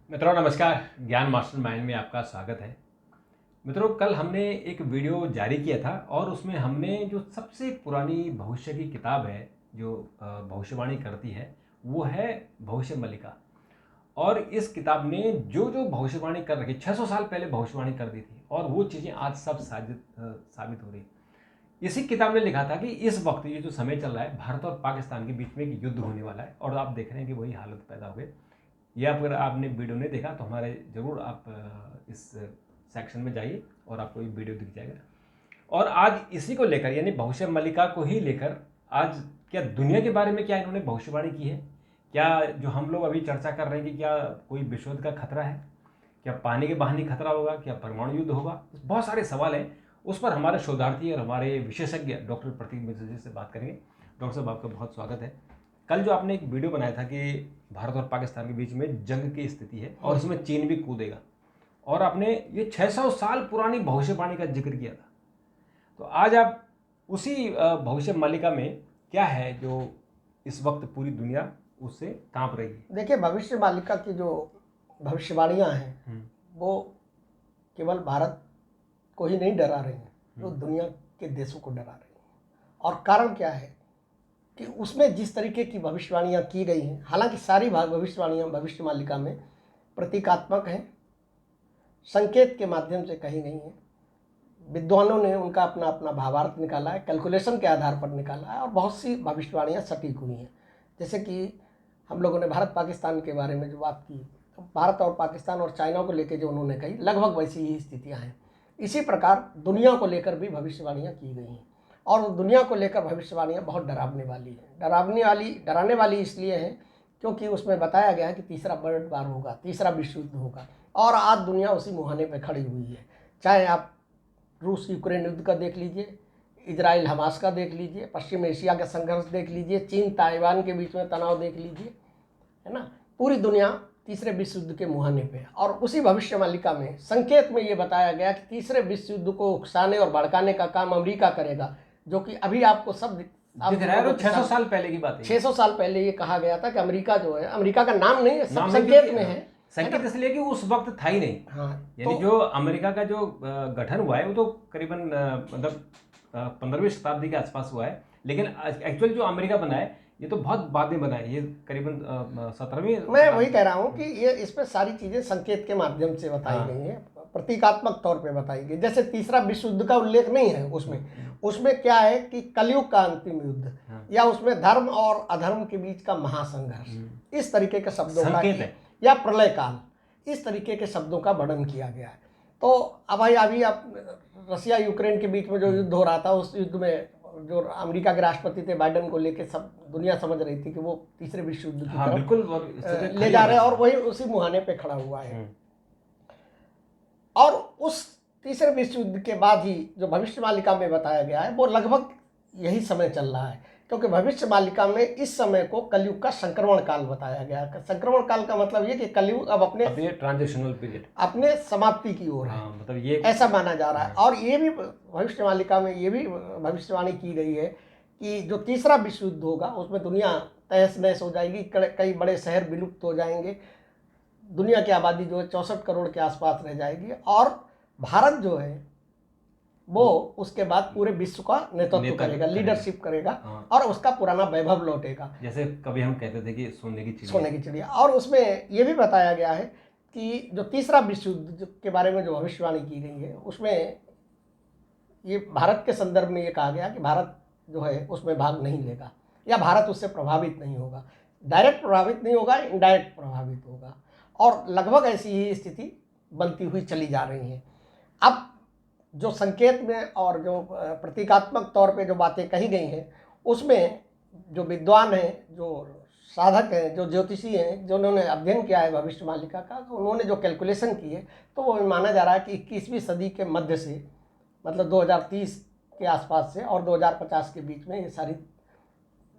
मित्रों नमस्कार। ज्ञान मास्टरमाइंड में आपका स्वागत है। मित्रों, कल हमने एक वीडियो जारी किया था और उसमें हमने जो सबसे पुरानी भविष्य की किताब है जो भविष्यवाणी करती है वो है भविष्य मल्लिका। और इस किताब ने जो जो भविष्यवाणी कर रखी 600 साल पहले भविष्यवाणी कर दी थी और वो चीज़ें आज सब साबित हो रही। इसी किताब ने लिखा था कि इस वक्त ये जो समय चल रहा है भारत और पाकिस्तान के बीच में एक युद्ध होने वाला है और आप देख रहे हैं कि वही हालत पैदा हो गई। या अगर आपने वीडियो नहीं देखा तो हमारे ज़रूर आप इस सेक्शन में जाइए और आपको ये वीडियो दिख जाएगा। और आज इसी को लेकर यानी भविष्य मल्लिका को ही लेकर आज क्या दुनिया के बारे में क्या इन्होंने भविष्यवाणी की है, क्या जो हम लोग अभी चर्चा कर रहे हैं कि क्या कोई विश्व युद्ध का खतरा है, क्या पानी के बहाने खतरा होगा, क्या परमाणु युद्ध होगा, बहुत सारे सवाल हैं। उस पर हमारे शोधार्थी और हमारे विशेषज्ञ डॉक्टर प्रतीक मिश्र जी से बात करेंगे। डॉक्टर साहब आपका बहुत स्वागत है। कल जो आपने एक वीडियो बनाया था कि भारत और पाकिस्तान के बीच में जंग की स्थिति है और इसमें चीन भी कूदेगा, और आपने ये 600 साल पुरानी भविष्यवाणी का जिक्र किया था। तो आज आप उसी भविष्य मालिका में क्या है जो इस वक्त पूरी दुनिया उससे कांप रही है? देखिए, भविष्य मालिका की जो भविष्यवाणियाँ हैं वो केवल भारत को ही नहीं डरा रही हैं, वो दुनिया के देशों को डरा रही हैं। और कारण क्या है कि उसमें जिस तरीके की भविष्यवाणियाँ की गई हैं, हालांकि सारी भविष्यवाणियाँ भविष्य मालिका में प्रतीकात्मक हैं, संकेत के माध्यम से कही गई हैं। विद्वानों ने उनका अपना अपना भावार्थ निकाला है, कैलकुलेशन के आधार पर निकाला है, और बहुत सी भविष्यवाणियाँ सटीक हुई हैं। जैसे कि हम लोगों ने भारत पाकिस्तान के बारे में जो बात की, तो भारत और पाकिस्तान और चाइना को लेकर जो उन्होंने कही, लगभग वैसी ही स्थितियाँ हैं। इसी प्रकार दुनिया को लेकर भी भविष्यवाणियाँ की गई हैं, और दुनिया को लेकर भविष्यवाणियाँ बहुत डरावने वाली हैं। डराने वाली इसलिए हैं क्योंकि उसमें बताया गया है कि तीसरा वर्ल्ड वार होगा, तीसरा विश्व युद्ध होगा, और आज दुनिया उसी मुहाने पर खड़ी हुई है। चाहे आप रूस यूक्रेन युद्ध का देख लीजिए, इजराइल हमास का देख लीजिए, पश्चिम एशिया का संघर्ष देख लीजिए, चीन ताइवान के बीच में तनाव देख लीजिए, है ना। पूरी दुनिया तीसरे विश्व युद्ध के मुहाने पे है। और उसी भविष्य मालिका में संकेत में ये बताया गया कि तीसरे विश्व युद्ध को उकसाने और भड़काने का काम अमेरिका करेगा, जो कि अभी आपको सब दिख रहा है। 600 साल पहले की बात है। 600 साल पहले ये कहा गया था कि अमेरिका जो है, अमेरिका का नाम नहीं है, सब संकेत में है। संकेत इसलिए कि उस वक्त था ही नहीं। हाँ, यानी तो जो अमेरिका का जो गठन हुआ है वो तो करीबन मतलब 15वीं शताब्दी के आसपास हुआ है, लेकिन एक्चुअल जो अमेरिका बना है ये तो बहुत बाद में बना है, ये करीबन 17वीं। मैं वही कह रहा हूँ कि ये इसमें सारी चीजें संकेत के माध्यम से बताई गई हैं, प्रतीकात्मक तौर पे बताई गई। जैसे तीसरा विश्व युद्ध का उल्लेख नहीं है उसमें क्या है कि कलयुग का अंतिम युद्ध, या उसमें धर्म और अधर्म के बीच का महासंघर्ष, इस तरीके के शब्दों का, या प्रलय काल, इस तरीके के शब्दों का वर्णन किया गया है। तो अब भाई अभी आप रसिया यूक्रेन के बीच में जो युद्ध हो रहा था, उस युद्ध में जो अमेरिका के राष्ट्रपति थे बाइडेन को लेके सब दुनिया समझ रही थी कि वो तीसरे विश्व युद्ध की तरफ बिल्कुल ले जा रहे हैं, और वही उसी मुहाने पे खड़ा हुआ है। और उस तीसरे विश्व युद्ध के बाद ही जो भविष्य मालिका में बताया गया है वो लगभग यही समय चल रहा है, क्योंकि भविष्य मालिका में इस समय को कलयुग का संक्रमण काल बताया गया है। संक्रमण काल का मतलब ये कि कलयुग अब अपने ट्रांजिशनल पीरियड, अपने समाप्ति की ओर है, मतलब ये ऐसा माना जा रहा है। और ये भी भविष्य मालिका में ये भी भविष्यवाणी की गई है कि जो तीसरा विश्व युद्ध होगा उसमें दुनिया तहस नहस हो जाएगी, कई बड़े शहर विलुप्त हो जाएंगे, दुनिया की आबादी जो है 64 करोड़ के आसपास रह जाएगी, और भारत जो है वो उसके बाद पूरे विश्व का नेतृत्व करेगा, लीडरशिप करेगा, और उसका पुराना वैभव लौटेगा। जैसे कभी हम कहते थे कि सोने की चिड़िया। और उसमें ये भी बताया गया है कि जो तीसरा विश्व युद्ध के बारे में जो भविष्यवाणी की गई है उसमें ये भारत के संदर्भ में ये कहा गया कि भारत जो है उसमें भाग नहीं लेगा, या भारत उससे प्रभावित नहीं होगा। डायरेक्ट प्रभावित नहीं होगा, इनडायरेक्ट प्रभावित होगा, और लगभग ऐसी ही स्थिति बनती हुई चली जा रही है। अब जो संकेत में और जो प्रतीकात्मक तौर पे जो बातें कही गई हैं उसमें जो विद्वान हैं, जो साधक हैं, जो ज्योतिषी हैं, जो उन्होंने अध्ययन किया है भविष्य मालिका का, तो उन्होंने जो कैलकुलेशन की है तो वो माना जा रहा है कि 21वीं सदी के मध्य से, मतलब 2030 के आसपास से और 2050 के बीच में ये सारी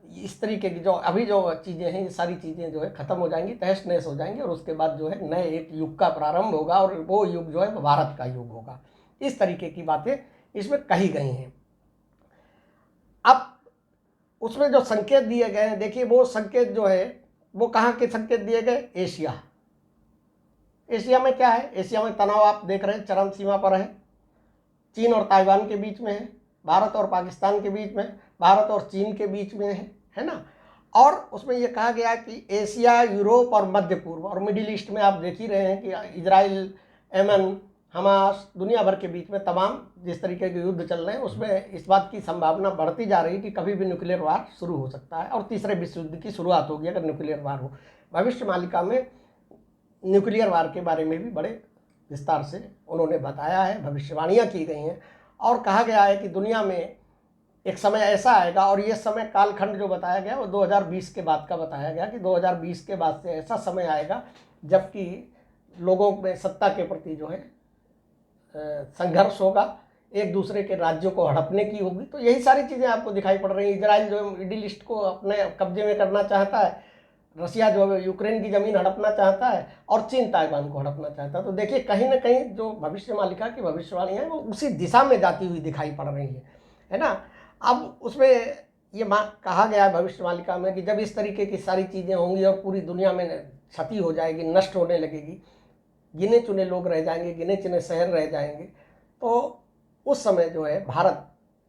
इस तरीके की जो अभी जो चीज़ें हैं, ये सारी चीज़ें जो है ख़त्म हो जाएंगी, तहस नहस हो जाएंगी, और उसके बाद जो है नए एक युग का प्रारंभ होगा, और वो युग जो है भारत का युग होगा। इस तरीके की बातें इसमें कही गई हैं। अब उसमें जो संकेत दिए गए हैं, देखिए वो संकेत जो है वो कहाँ के संकेत दिए गए, एशिया, एशिया में क्या है, एशिया में तनाव आप देख रहे हैं चरम सीमा पर है। चीन और ताइवान के बीच में है, भारत और पाकिस्तान के बीच में, भारत और चीन के बीच में है ना। और उसमें ये कहा गया है कि एशिया, यूरोप और मध्य पूर्व और मिडिल ईस्ट में आप देख ही रहे हैं कि इजराइल, यमन, हमास, दुनिया भर के बीच में तमाम जिस तरीके के युद्ध चल रहे हैं, उसमें इस बात की संभावना बढ़ती जा रही है कि कभी भी न्यूक्लियर वार शुरू हो सकता है और तीसरे विश्व युद्ध की शुरुआत होगी अगर न्यूक्लियर वार हो। भविष्य मालिका में न्यूक्लियर वार के बारे में भी बड़े विस्तार से उन्होंने बताया है, भविष्यवाणियाँ की गई हैं और कहा गया है कि दुनिया में एक समय ऐसा आएगा, और ये समय कालखंड जो बताया गया वो 2020 के बाद का बताया गया कि 2020 के बाद से ऐसा समय आएगा जबकि लोगों में सत्ता के प्रति जो है संघर्ष होगा, एक दूसरे के राज्यों को हड़पने की होगी। तो यही सारी चीज़ें आपको दिखाई पड़ रही हैं। इजराइल जो मिडिल ईस्ट को अपने कब्जे में करना चाहता है, रसिया जो है यूक्रेन की ज़मीन हड़पना चाहता है और चीन ताइवान को हड़पना चाहता है। तो देखिए कहीं ना कहीं जो भविष्य मालिका की भविष्यवाणी है वो उसी दिशा में जाती हुई दिखाई पड़ रही है ना। अब उसमें ये कहा गया है भविष्य मालिका में कि जब इस तरीके की सारी चीज़ें होंगी और पूरी दुनिया में क्षति हो जाएगी, नष्ट होने लगेगी, गिने चुने लोग रह जाएंगे, गिने चुने शहर रह जाएंगे, तो उस समय जो है भारत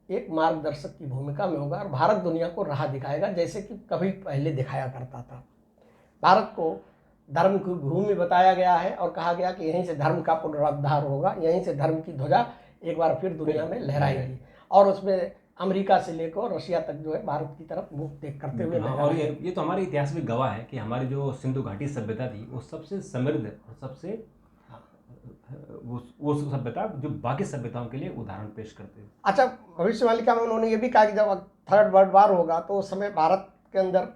एक मार्गदर्शक की भूमिका में होगा और भारत दुनिया को राह दिखाएगा जैसे कि कभी पहले दिखाया करता था। भारत को धर्म की भूमि बताया गया है और कहा गया कि यहीं से धर्म का पुनरुद्धार होगा, यहीं से धर्म की ध्वजा एक बार फिर दुनिया में लहराएगी और उसमें अमेरिका से लेकर रशिया तक जो है भारत की तरफ मुख देख करते हुए हाँ, और ये तो हमारे इतिहास में गवाह है कि हमारी जो सिंधु घाटी सभ्यता थी वो सबसे समृद्ध और सबसे वो सभ्यता जो बाकी सभ्यताओं के लिए उदाहरण पेश करते हैं। अच्छा, भविष्यवाणी में उन्होंने ये भी कहा कि जब थर्ड वर्ल्ड वार होगा तो उस समय भारत के अंदर,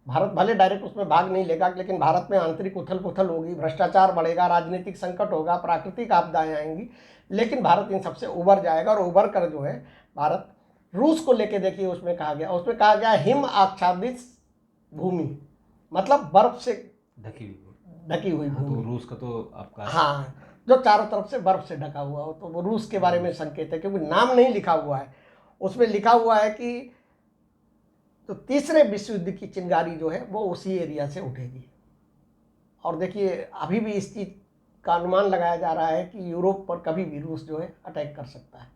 भारत भले डायरेक्ट उसमें भाग नहीं लेगा लेकिन भारत में आंतरिक उथल पुथल होगी, भ्रष्टाचार बढ़ेगा, राजनीतिक संकट होगा, प्राकृतिक आपदाएं आएंगी, लेकिन भारत इन सबसे उबर जाएगा और उबर कर जो है भारत रूस को लेके देखिए उसमें कहा गया हिम आच्छादित भूमि, मतलब बर्फ से ढकी हुई भूमि। तो रूस का तो आपका हाँ, जो चारों तरफ से बर्फ से ढका हुआ हो, तो वो रूस के बारे में संकेत है क्योंकि नाम नहीं लिखा हुआ है। उसमें लिखा हुआ है कि तो तीसरे विश्व युद्ध की चिंगारी जो है वो उसी एरिया से उठेगी। और देखिए अभी भी इस चीज़ का अनुमान लगाया जा रहा है कि यूरोप पर कभी भी रूस जो है अटैक कर सकता है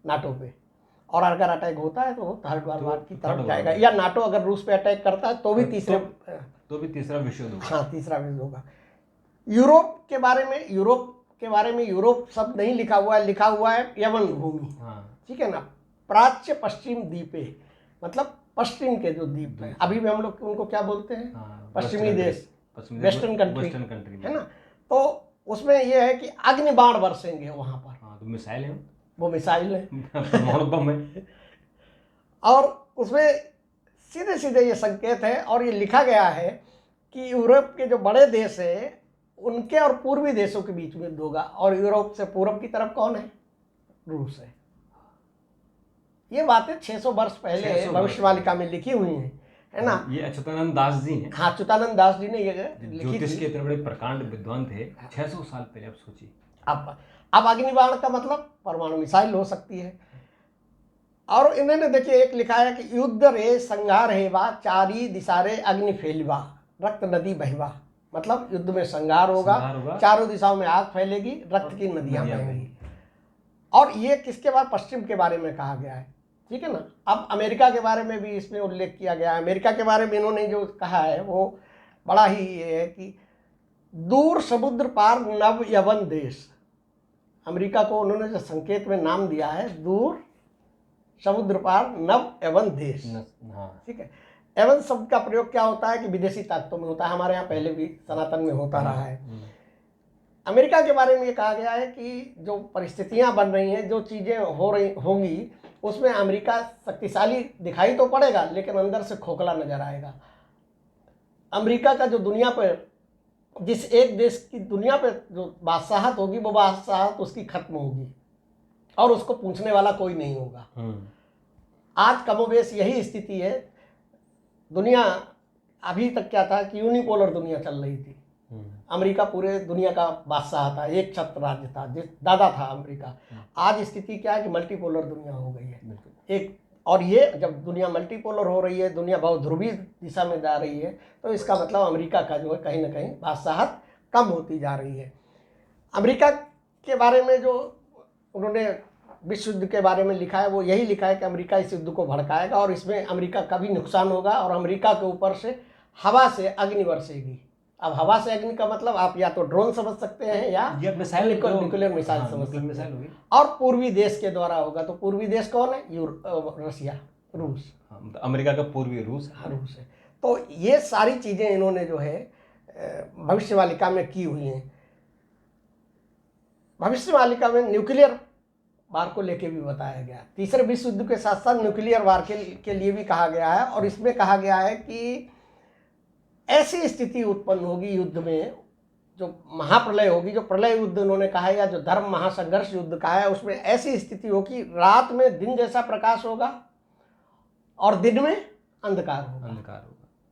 नाटो पे, और अगर अटैक होता है तो वो थर्ड वर्ल्ड वार की तरफ जाएगा, या नाटो अगर रूस पे अटैक करता है तो भी तीसरा विश्व युद्ध होगा। हाँ, तीसरा विश्व होगा। यूरोप के बारे में यूरोप शब्द नहीं लिखा हुआ है, लिखा हुआ है यमन भूमि। ठीक है ना, प्राच्य पश्चिम द्वीपे, मतलब पश्चिम के जो द्वीप है, अभी भी हम लोग उनको क्या बोलते हैं, पश्चिमी देश, वेस्टर्न कंट्री है ना। तो उसमें यह है कि अग्निबाण बरसेंगे वहां पर। तो मिसाइल है, वो मिसाइल है, परमाणु बम है, और उसमें सीधे सीधे ये संकेत है और ये लिखा गया है कि यूरोप के जो बड़े देश है उनके और पूर्वी देशों के बीच में युद्ध होगा, और यूरोप से पूर्व की तरफ कौन है, रूस है। ये बातें 600 वर्ष पहले भविष्यवाणी में लिखी हुई हैं, है ना। ये अच्युतानंद दास जी हैं। हाँ, अच्युतानंद दास जी ने ये लिखी ज्योतिष के इतने बड़े प्रकांड विद्वान थे 600 साल पहले। अब सोचिए, अब अग्निबाण का मतलब परमाणु मिसाइल हो सकती है। और इन्होंने देखिए एक लिखा है कि युद्ध रे संहार हेवा चारी दिशारे अग्नि फैलवा रक्त नदी बहवा, मतलब युद्ध में संहार होगा, चारों दिशाओं में आग फैलेगी, रक्त की नदियां बहेंगी। और ये किसके बारे, पश्चिम के बारे में कहा गया है, ठीक है ना। अब अमेरिका के बारे में भी इसमें उल्लेख किया गया है। अमेरिका के बारे में इन्होंने जो कहा है वो बड़ा ही ये है कि दूर समुद्र पार नव यवन देश, अमेरिका को उन्होंने जो संकेत में नाम दिया है दूर समुद्र पार नव यवन देश। ठीक है, एवं शब्द का प्रयोग क्या होता है कि विदेशी ताकतों में होता है, हमारे यहाँ पहले भी सनातन में होता रहा है। अमेरिका के बारे में ये कहा गया है कि जो परिस्थितियां बन रही हैं, जो चीज़ें हो रही होंगी, उसमें अमेरिका शक्तिशाली दिखाई तो पड़ेगा लेकिन अंदर से खोखला नजर आएगा। अमेरिका का जो दुनिया पर, जिस एक देश की दुनिया पर जो बादशाहत होगी, वो बादशाहत उसकी खत्म होगी और उसको पूछने वाला कोई नहीं होगा। आज कमोबेश यही स्थिति है। दुनिया अभी तक क्या था कि यूनिपोलर दुनिया चल रही थी। अमेरिका पूरे दुनिया का बादशाह था, एक छत्र राज्य था, जिस दादा था अमेरिका। आज स्थिति क्या है कि मल्टीपोलर दुनिया हो गई है एक। और ये जब दुनिया मल्टीपोलर हो रही है, दुनिया बहुध्रुवीय दिशा में जा रही है, तो इसका मतलब अमेरिका का जो है कहीं ना कहीं बादशाहत कम होती जा रही है। अमेरिका के बारे में जो उन्होंने विश्व युद्ध के बारे में लिखा है वो यही लिखा है कि अमेरिका इस युद्ध को भड़काएगा और इसमें अमेरिका का भी नुकसान होगा और अमेरिका के ऊपर से हवा से अग्नि बरसेगी। अब हवा से अग्नि का मतलब आप या तो ड्रोन समझ सकते हैं या न्यूक्लियर मिसाइल समझ सकते हैं। और पूर्वी देश के द्वारा होगा। तो पूर्वी देश कौन है? रसिया, रूस। अमेरिका का पूर्वी रूस है। तो ये सारी चीज़ें इन्होंने जो है भविष्यवालिका में की हुई हैं। भविष्यवालिका में न्यूक्लियर वार को लेके भी बताया गया। तीसरे विश्व युद्ध के साथ साथ न्यूक्लियर वार के लिए भी कहा गया है और इसमें कहा गया है कि ऐसी स्थिति उत्पन्न होगी युद्ध में, जो महाप्रलय होगी, जो प्रलय युद्ध उन्होंने कहा है या जो धर्म महासंघर्ष युद्ध कहा है, उसमें ऐसी स्थिति होगी रात में दिन जैसा प्रकाश होगा और दिन में अंधकार होगा।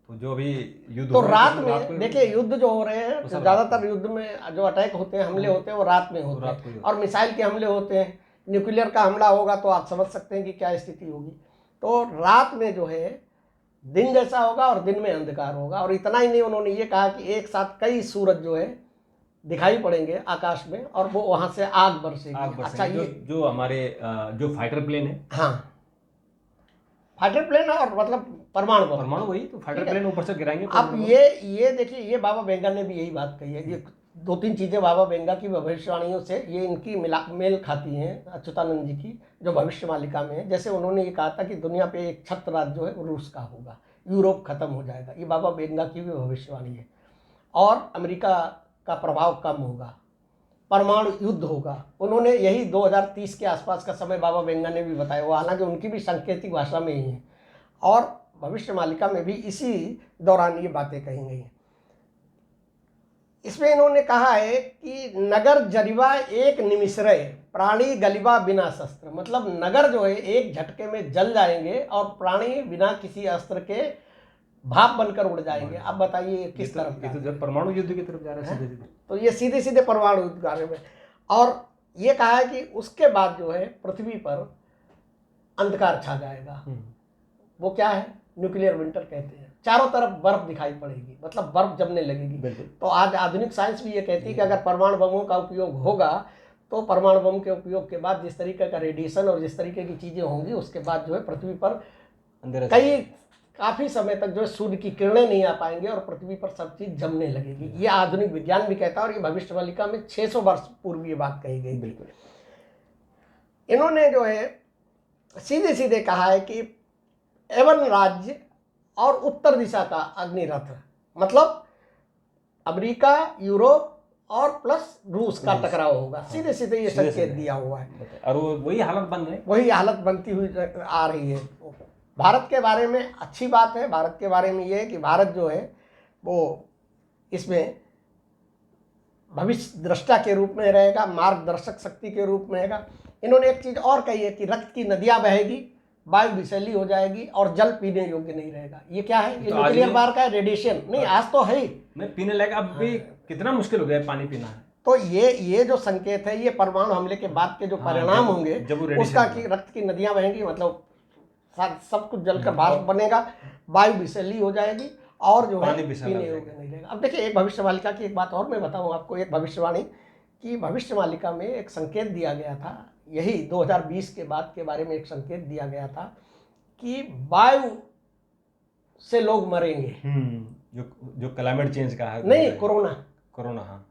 तो जो भी युद्ध तो रात में देखिए, युद्ध जो हो रहे हैं ज़्यादातर युद्ध में जो अटैक होते हैं, हमले होते हैं, वो रात में होते हैं और मिसाइल के हमले होते हैं। न्यूक्लियर का हमला होगा तो आप समझ सकते हैं कि क्या स्थिति होगी। तो रात में जो है दिन जैसा होगा और दिन में अंधकार होगा। और इतना ही नहीं, उन्होंने ये कहा कि एक साथ कई सूरज जो है दिखाई पड़ेंगे आकाश में और वो वहाँ से आग बरसेगी। अच्छा, ये जो हमारे जो फाइटर प्लेन है, हाँ फाइटर प्लेन और मतलब परमाणु वही तो फाइटर प्लेन ऊपर से गिराएंगे। अब ये देखिए, ये बाबा बेंगा ने भी यही बात कही है। ये दो तीन चीज़ें बाबा बेंगा की भविष्यवाणियों से ये इनकी मेल खाती हैं, अच्युतानंद जी की जो भविष्यवालिका में है। जैसे उन्होंने ये कहा था कि दुनिया पे एक छत्र राज्य जो है वो रूस का होगा, यूरोप खत्म हो जाएगा। ये बाबा बेंगा की भी भविष्यवाणी है। और अमेरिका का प्रभाव कम होगा, परमाणु युद्ध होगा। उन्होंने यही 2030 के आसपास का समय बाबा बेंगा ने भी बताया हुआ, हालांकि उनकी भी सांकेतिक भाषा में ही है और भविष्यवालिका में भी इसी दौरान ये बातें कही गई हैं। इसमें इन्होंने कहा है कि नगर जरिवा एक निमिषरय, प्राणी गलिबा बिना शस्त्र। मतलब नगर जो है एक झटके में जल जाएंगे और प्राणी बिना किसी अस्त्र के भाप बनकर उड़ जाएंगे। अब बताइए किस तरफ? ये तो जब परमाणु युद्ध की तरफ जा रहा है सीधे। तो ये सीधे सीधे परमाणु युद्ध के बारे में। और ये कहा है कि उसके बाद जो है पृथ्वी पर अंधकार छा जाएगा। वो क्या है? न्यूक्लियर विंटर कहते हैं। चारों तरफ बर्फ दिखाई पड़ेगी, मतलब बर्फ जमने लगेगी। तो आज आधुनिक साइंस भी ये कहती है कि अगर परमाणु बमों का उपयोग होगा तो परमाणु बम के उपयोग के बाद जिस तरीके का रेडिएशन और जिस तरीके की चीज़ें होंगी, उसके बाद जो है पृथ्वी पर काफ़ी समय तक जो है सूर्य की किरणें नहीं आ पाएंगे और पृथ्वी पर सब चीज़ जमने लगेगी। ये आधुनिक विज्ञान भी कहता है और ये भविष्यवालिका में 600 वर्ष पूर्व ये बात कही गई। बिल्कुल। इन्होंने जो है सीधे सीधे कहा है कि एवन राज्य और उत्तर दिशा का अग्निरथ, मतलब अमेरिका, यूरोप और प्लस रूस का टकराव होगा। सीधे सीधे ये संकेत दिया हुआ है और वही हालत बन है, वही हालत बनती हुई आ रही है। भारत के बारे में अच्छी बात है। भारत के बारे में ये है कि भारत जो है वो इसमें भविष्य दृष्टा के रूप में रहेगा, मार्गदर्शक शक्ति के रूप में रहेगा। इन्होंने एक चीज़ और कही है कि रक्त की नदियाँ बहेगी, वायु विषैली हो जाएगी और जल पीने योग्य नहीं रहेगा। ये क्या है? ये न्यूक्लियर वार का रेडिएशन नहीं, आज तो है ही नहीं पीने लायक। अब भी कितना मुश्किल हो गया पानी पीना है। तो ये जो संकेत है, ये परमाणु हमले के बाद के जो परिणाम होंगे उसका कि रक्त की नदियां बहेंगी, मतलब सब कुछ जलकर भाप बनेगा, वायु विषैली हो जाएगी और जो है पीने योग्य नहीं रहेगा। अब देखिए, एक भविष्यवालिका की एक बात और मैं बताऊं आपको। एक भविष्यवाणी की भविष्यवालिका में एक संकेत दिया गया था, यही 2020 के बाद के बारे में एक संकेत दिया गया था कि वायु से लोग मरेंगे। जो क्लाइमेट चेंज का है, नहीं, कोरोना।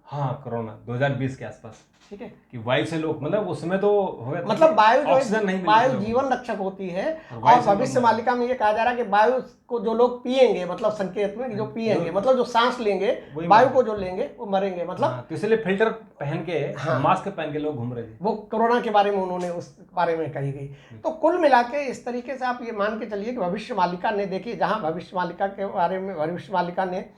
हाँ कोरोना 2020 के आसपास, ठीक है, कि वायु से लोग, मतलब उस समय तो हो गया, मतलब वायु ऑक्सीजन नहीं, वायु जीवन रक्षक होती है। और भविष्यवालिका में ये कहा जा रहा है कि वायु को जो लोग पिएंगे, मतलब संकेत में कि जो पिएंगे, मतलब जो सांस लेंगे, वायु को जो लेंगे वो मरेंगे। मतलब तो इसलिए फिल्टर पहन के, मास्क पहन के लोग घूम रहे थे। वो कोरोना के बारे में उन्होंने उस बारे में कही गई। तो कुल मिला के इस तरीके से आप ये मान के चलिए कि भविष्यवालिका ने, देखिए जहाँ भविष्यवालिका के बारे में भविष्यवालिका ने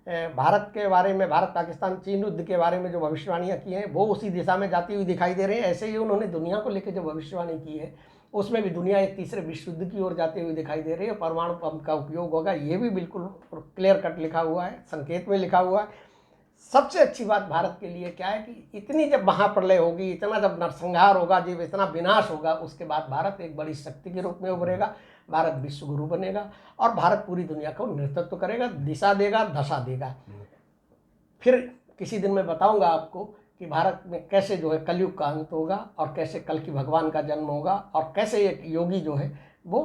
भारत के बारे में, भारत पाकिस्तान चीन युद्ध के बारे में जो भविष्यवाणियाँ की हैं वो उसी दिशा में जाती हुई दिखाई दे रही है। ऐसे ही उन्होंने दुनिया को लेकर जो भविष्यवाणी की है उसमें भी दुनिया एक तीसरे विश्व युद्ध की ओर जाते हुए दिखाई दे रही है। परमाणु बम का उपयोग होगा, ये भी बिल्कुल क्लियर कट लिखा हुआ है, संकेत में लिखा हुआ है। सबसे अच्छी बात भारत के लिए क्या है कि इतनी जब महाप्रलय होगी, इतना जब नरसंहार होगा, जब इतना विनाश होगा, उसके बाद भारत एक बड़ी शक्ति के रूप में उभरेगा। भारत विश्व गुरु बनेगा और भारत पूरी दुनिया को नेतृत्व करेगा, दिशा देगा, दशा देगा। फिर किसी दिन मैं बताऊंगा आपको कि भारत में कैसे जो है कलयुग का अंत होगा और कैसे कल की भगवान का जन्म होगा और कैसे एक योगी जो है वो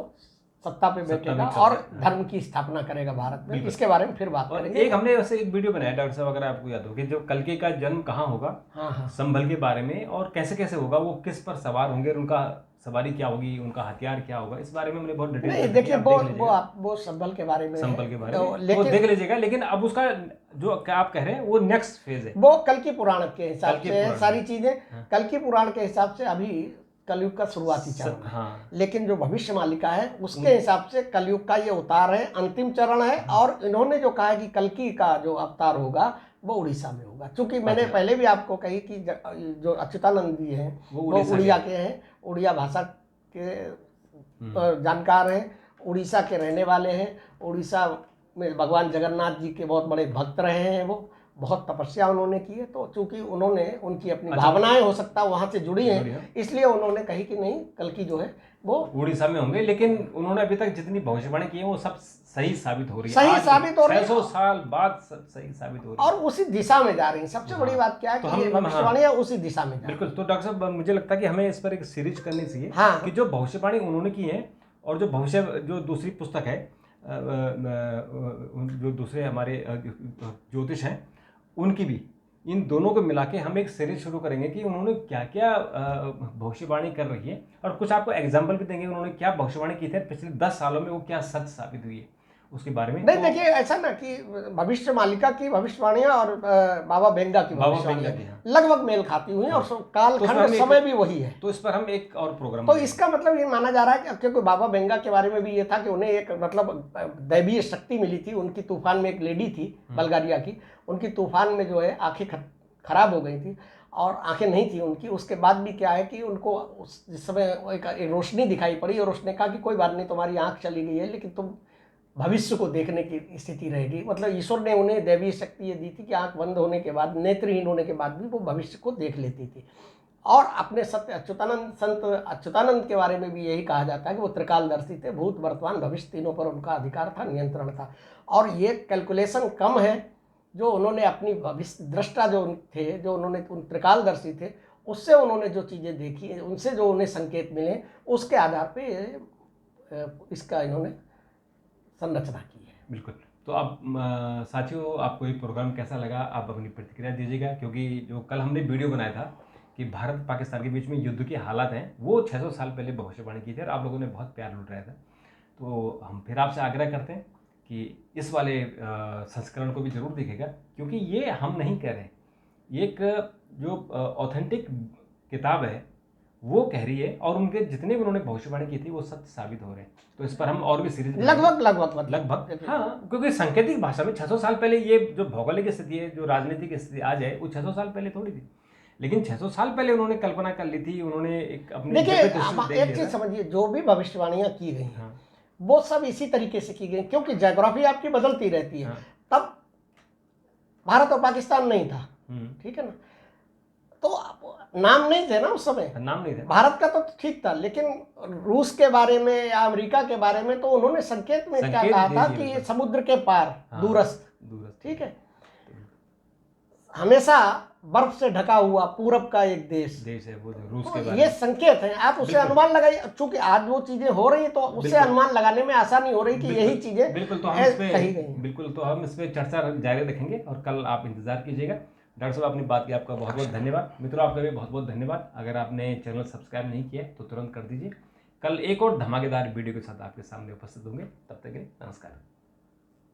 सत्ता पे बैठेगा और धर्म की स्थापना करेगा भारत में। इसके बारे में फिर बात करेंगे। एक हमने वैसे एक वीडियो बनाया डॉक्टर साहब, अगर आपको याद हो, कि जो कल्कि का जन्म कहाँ होगा, हाँ, संभल के बारे में, और कैसे कैसे होगा, वो किस पर सवार होंगे, उनका सवारी क्या होगी, उनका हथियार क्या होगा, इस बारे में हमने बहुत डिटेल नहीं, देखिए वो संभल के बारे में, संभल के बारे में वो देख लीजिएगा। लेकिन अब उसका जो क्या आप कह रहे हैं वो नेक्स्ट फेज है, वो कल्कि पुराण के हिसाब से सारी चीजें। कल्कि पुराण के हिसाब से अभी कलयुग का शुरुआती चरण है। लेकिन जो भविष्य मालिका है उसके हिसाब से कलयुग का ये उतार है, अंतिम चरण है। और इन्होंने जो कहा है कि कल्कि का जो अवतार होगा वो उड़ीसा में होगा। चूंकि मैंने पहले भी आपको कही कि जो अच्युतानंद जी हैं वो उड़िया के हैं, उड़िया भाषा के जानकार हैं, उड़ीसा के रहने वाले हैं। उड़ीसा में भगवान जगन्नाथ जी के बहुत बड़े भक्त रहे हैं, वो बहुत तपस्या उन्होंने की है। तो चूंकि उन्होंने उनकी अपनी भावनाएं हो सकता है वहां से जुड़ी हैं, इसलिए उन्होंने कही कि नहीं, कल्कि जो है वो उड़ीसा में होंगे। लेकिन उन्होंने अभी तक जितनी भविष्यवाणी की है वो सब सही साबित हो रही है, सही साबित हो रही है, 600 साल बाद सही साबित हो रही है और उसी दिशा में जा रही है। सबसे बड़ी बात क्या है कि भविष्यवाणियां उसी दिशा में जा रही है। बिल्कुल। तो डॉक्टर साहब मुझे लगता है कि हमें इस पर एक सीरीज करनी चाहिए कि जो भविष्यवाणी उन्होंने की है और जो भविष्य जो दूसरी पुस्तक है, जो दूसरे हमारे ज्योतिष हैं उनकी भी, इन दोनों को मिला के हम एक सीरीज शुरू करेंगे कि उन्होंने क्या क्या भविष्यवाणी कर रही है, और कुछ आपको एग्जाम्पल भी देंगे उन्होंने क्या भविष्यवाणी की थी पिछले 10 सालों में, वो क्या सच साबित हुई है उसके बारे में। नहीं, देखिए ऐसा ना कि भविष्य मालिका की भविष्यवाणियां और बाबा बेंगा की भविष्यवाणियां लगभग मेल खाती हुई और कालखंड समय भी वही है। तो इस पर हम एक और प्रोग्राम, तो इसका मतलब ये माना जा रहा है कि क्योंकि बाबा बेंगा के बारे में भी ये था कि उन्हें एक मतलब दैवीय शक्ति मिली थी। उनकी तूफान में एक लेडी थी बल्गारिया की, उनकी तूफान में जो है आंखें खराब हो गई थी और आंखें नहीं थी उनकी। उसके बाद भी क्या है कि उनको जिस समय एक रोशनी दिखाई पड़ी और उसने कहा कि कोई बात नहीं, तुम्हारी आंख चली गई है लेकिन तुम भविष्य को देखने की स्थिति रहेगी। मतलब ईश्वर ने उन्हें दैवीय शक्ति ये दी थी कि आंख बंद होने के बाद, नेत्रहीन होने के बाद भी वो भविष्य को देख लेती थी। और अपने सत्य अच्युतानंद, संत अच्युतानंद के बारे में भी यही कहा जाता है कि वो त्रिकालदर्शी थे, भूत वर्तमान भविष्य तीनों पर उनका अधिकार था, नियंत्रण था। और ये कैलकुलेशन कम है जो उन्होंने अपनी भविष्य दृष्टा जो थे, जो उन्होंने उन त्रिकालदर्शी थे, उससे उन्होंने जो चीज़ें देखी, उनसे जो उन्हें संकेत मिले, उसके आधार पे इसका इन्होंने संरचना की है। बिल्कुल। तो अब साथियों, आपको ये प्रोग्राम कैसा लगा, आप अपनी प्रतिक्रिया दीजिएगा। क्योंकि जो कल हमने वीडियो बनाया था कि भारत पाकिस्तान के बीच में युद्ध के हालात हैं, वो 600 साल पहले भविष्यवाणी की थी और आप लोगों ने बहुत प्यार लुटाया था। तो हम फिर आपसे आग्रह करते हैं कि इस वाले संस्करण को भी जरूर देखेगा, क्योंकि ये हम नहीं कह रहे, ये एक जो ऑथेंटिक किताब है वो कह रही है, और उनके जितने भी उन्होंने भविष्यवाणी की थी वो सत्य साबित हो रहे हैं। तो इस पर हम और भी सीरीज लगभग हाँ, क्योंकि सांकेतिक भाषा में 600 साल पहले ये जो भौगोलिक स्थिति है, जो राजनीतिक स्थिति आ जाए, वो 600 साल पहले थोड़ी थी, लेकिन 600 साल पहले उन्होंने कल्पना कर ली थी। उन्होंने एक अपनी, देखिए एक चीज समझिए, जो भी भविष्यवाणियां की गई हैं वो सब इसी तरीके से की गई, क्योंकि ज्योग्राफी आपकी बदलती रहती है। तब भारत और पाकिस्तान नहीं था, ठीक है ना, तो नाम नहीं थे ना उस समय, नाम नहीं था। भारत का तो ठीक था, लेकिन रूस के बारे में या अमेरिका के बारे में तो उन्होंने संकेत में क्या कहा था कि ये समुद्र के पार, दूरस्थ, ठीक है, हमेशा बर्फ से ढका हुआ पूरब का एक देश है वो रूस तो के बारे में। ये संकेत है, आप उसे अनुमान लगाइए। चूंकि आज वो चीजें हो रही है तो उससे अनुमान लगाने में आसानी हो रही कि यही चीजें बिल्कुल। तो हम इस पे बिल्कुल तो हम इस पे चर्चा जारी रखेंगे और कल आप इंतजार कीजिएगा। डॉक्टर साहब, अपनी बात की आपका बहुत बहुत धन्यवाद। मित्रों, आपका भी बहुत बहुत धन्यवाद। अगर आपने चैनल सब्सक्राइब नहीं किया तो तुरंत कर दीजिए। कल एक और धमाकेदार वीडियो के साथ आपके सामने उपस्थित होंगे, तब तक के लिए नमस्कार।